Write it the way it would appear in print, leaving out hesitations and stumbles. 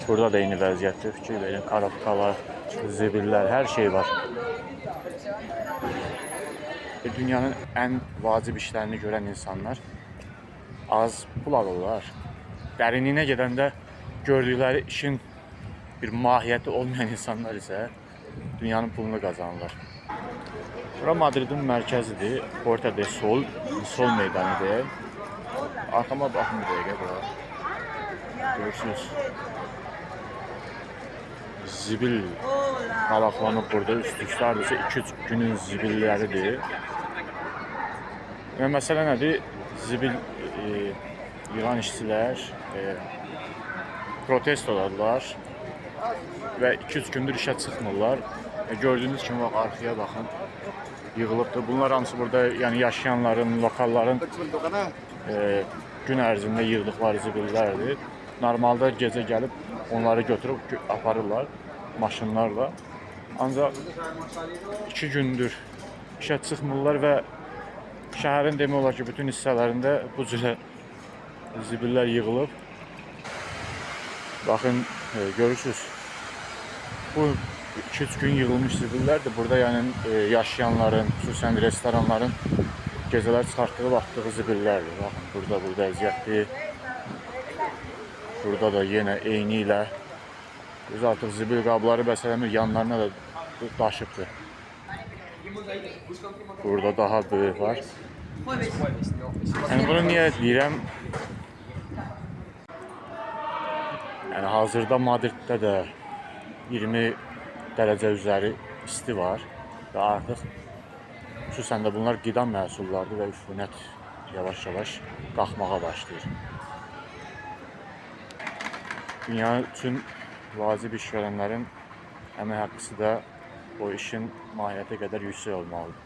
Burada da eyni vəziyyətdir. Fikir verin, karabkalar, zibillər, hər şey var. Dünyanın ən vacib işlərini görən insanlar az pul alırlar. Dərinliyinə gedəndə gördükləri işin bir mahiyyəti olmayan insanlar isə dünyanın pulunu qazanırlar. Bura Madridin mərkəzidir. Puerta del Sol, Sol meydanıdır. Arkama baxın bir dəqiqə bura. Görürsünüz. Zibil qalaqlanıb burada üst-üstə hardasa 2-3 günün zibilləridir. Və məsələ nədir? Zibil yığan işçilər protestodadılar və 2-3 gündür işə çıxmırlar. Gördüyünüz kimi bax, arxaya baxın, yığılıbdır. Bunlar hamısı burada yəni yaşayanların, lokalların gün ərzində yığdıqları zibillərdir. Normalda gecə gəlib onları götürüb aparırlar maşınlarla. Ancaq 2 gündür işə çıxmırlar və şəhərin demək olar ki, bütün hissələrində bu cürə zibillər yığılıb. Baxın, görürsünüz. Bu 2-3 gün yığılmış zibillərdir. Burada yəni yaşayanların, xüsusən restoranların gecələr çıxartdığı, atdığı zibillərdir. Baxın, burada bu vəziyyətdir. Burada da yenə eyni ilə biz artıq zibil qabları bəsələmir, yanlarına da daşıbdır. Burada daha böyük var. Yəni bunu niyə deyirəm? Yəni hazırda Madriddə də 20 dərəcə üzəri isti var və artıq xüsusən də bunlar qida məhsullardır və üfunət yavaş-yavaş qalxmağa başlayır. Dünya üçün vacib iş görənlərin əmək haqqısı da o işin mahiyyəti qədər yüksək olmalıdır.